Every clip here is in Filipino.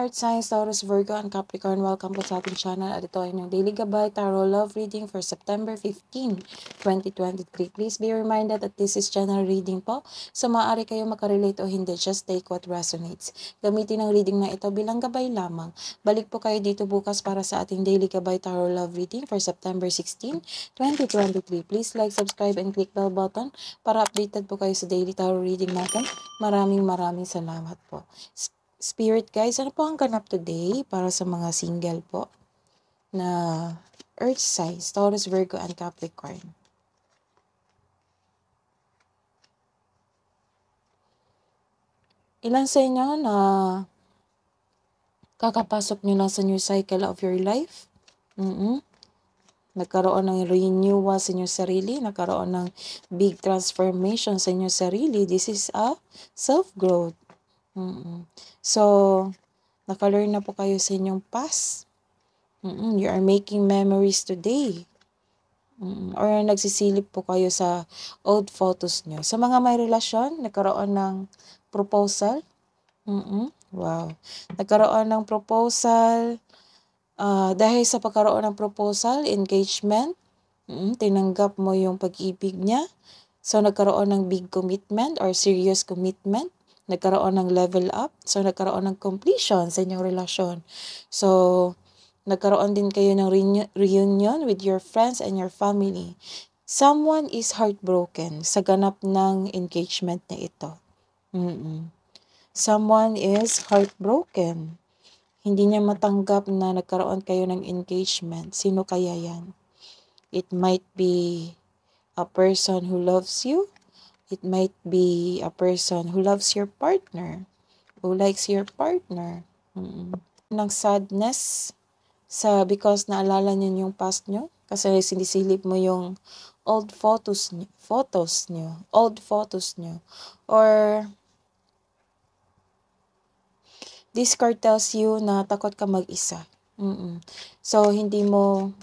Earth signs, Taurus, Virgo, and Capricorn. Welcome po sa ating channel. At ito ay yung Daily Gabay Tarot Love Reading for September 15, 2023. Please be reminded that this is general reading po. So maaari kayo makarelate o hindi. Just take what resonates. Gamitin ang reading na ito bilang gabay lamang. Balik po kayo dito bukas para sa ating Daily Gabay Tarot Love Reading for September 16, 2023. Please like, subscribe, and click bell button para updated po kayo sa Daily Tarot Reading natin. Maraming salamat po. Spirit guys, ano po ang ganap today para sa mga single po na Earth signs, Taurus, Virgo, and Capricorn? Ilan sa inyo na kakapasok nyo na sa new cycle of your life? Nagkaroon ng renewal sa inyong sarili, nagkaroon ng big transformation sa inyong sarili. This is a self-growth. So, naka-learn na po kayo sa inyong past. You are making memories today. Or nagsisilip po kayo sa old photos nyo. Sa mga may relasyon, nagkaroon ng proposal. Wow. Nagkaroon ng proposal. Dahil sa pagkaroon ng proposal, engagement, tinanggap mo yung pag-ibig niya. So, nagkaroon ng big commitment or serious commitment. Nagkaroon ng level up. So, nagkaroon ng completion sa inyong relasyon. So, nagkaroon din kayo ng reunion with your friends and your family. Someone is heartbroken sa ganap ng engagement na ito. Someone is heartbroken. Hindi niya matanggap na nagkaroon kayo ng engagement. Sino kaya yan? It might be a person who loves you. It might be a person who loves your partner, who likes your partner. Ng sadness because naalala niyo yung past nyo. Kasi sinisilip mo yung old photos nyo. Or this card tells you na takot ka mag-isa. So, hindi mo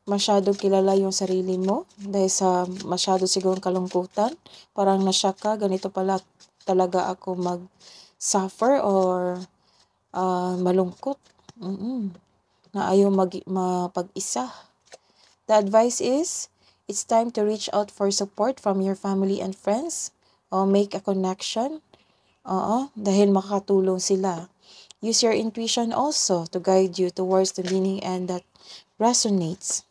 masyado kilala yung sarili mo dahil sa masyado sigurong kalungkutan. Parang nasyak ka, ganito pala talaga ako mag-suffer or malungkot. Na ayaw mapag-isa. The advice is, it's time to reach out for support from your family and friends. O make a connection. Dahil makakatulong sila. Use your intuition also to guide you towards the meaning and that resonates.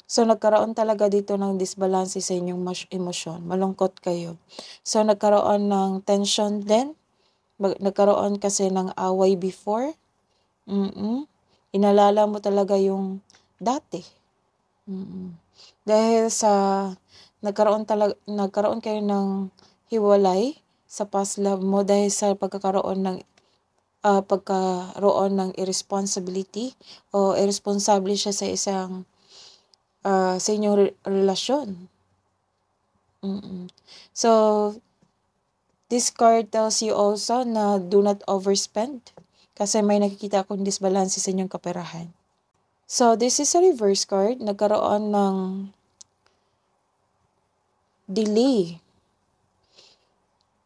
So, nagkaroon talaga dito ng disbalance sa inyong emosyon. Malungkot kayo. So, nagkaroon ng tension din. Nagkaroon kasi ng away before. Inalala mo talaga yung dati. Dahil sa nagkaroon kayo ng hiwalay sa past love mo dahil sa pagkakaroon ng irresponsibility o irresponsible siya sa inyong relasyon. So, this card tells you also na do not overspend kasi may nakikita akong disbalance sa inyong kaperahan. So, this is a reverse card. Nagkaroon ng delay.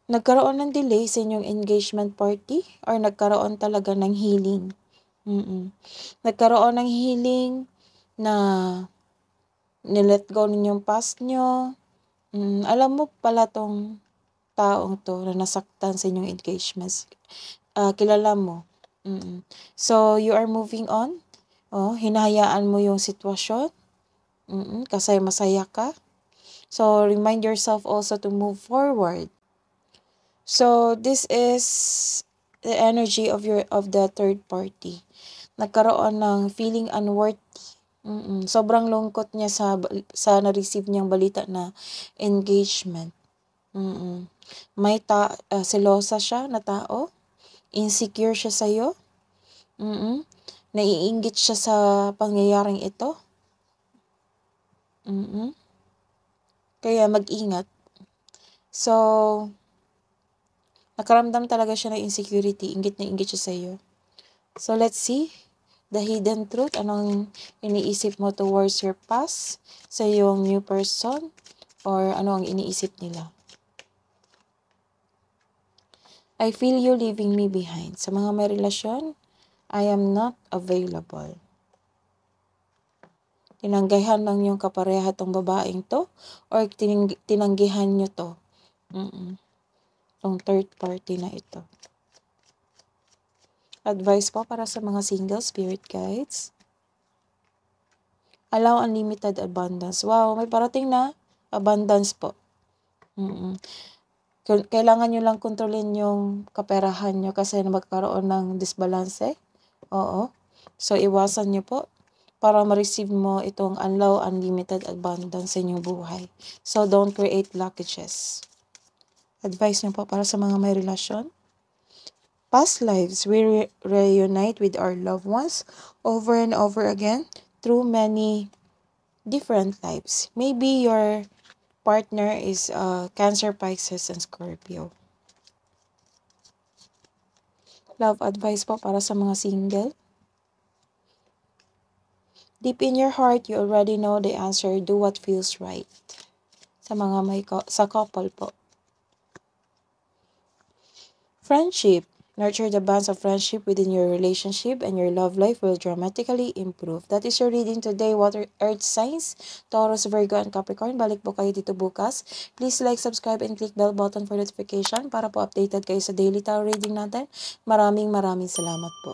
Nagkaroon ng delay sa inyong engagement party or nagkaroon talaga ng healing. Nagkaroon ng healing na nilet go ninyong past nyo. Alam mo pala tong taong to na nasaktan sa inyong engagements. Kilala mo. So, you are moving on. Hinahayaan mo yung sitwasyon. Kasi masaya ka. So, remind yourself also to move forward. So, this is the energy of the third party. Nagkaroon ng feeling unworthy. Sobrang lungkot niya sa na-receive niyang balita na engagement. May selosa siya na tao. Insecure siya sa'yo. Naiinggit siya sa pangyayaring ito. Kaya mag-ingat. So, nakaramdam talaga siya ng insecurity. Inggit na inggit siya sa'yo. So, let's see the hidden truth. Anong iniisip mo towards your past sa iyong new person? Or ano ang iniisip nila? I feel you leaving me behind. Sa mga may relasyon, I am not available. Tinanggihan lang yung kapareha tong babaeng to or tinanggihan nyo to. Tong third party na ito. Advice po para sa mga single spirit guides. Allow unlimited abundance. Wow, may parating na abundance po. Kailangan nyo lang kontrolin yung kaperahan nyo kasi magkaroon ng disbalance. Oo. So, iwasan nyo po para ma-receive mo itong allow unlimited abundance sa inyong buhay. So, don't create blockages. Advice nyo po para sa mga may relasyon. Past lives, we reunite with our loved ones over and over again through many different lives. Maybe your partner is Cancer, Pisces, and Scorpio. Love advice po para sa mga single. Deep in your heart, you already know the answer. Do what feels right. Sa mga sa couple po. Friendship. Nurture the bonds of friendship within your relationship and your love life will dramatically improve. That is your reading today, Water Earth signs, Taurus, Virgo, and Capricorn. Balik po kayo dito bukas. Please like, subscribe, and click bell button for notification para po updated kayo sa daily tarot reading natin. Maraming salamat po.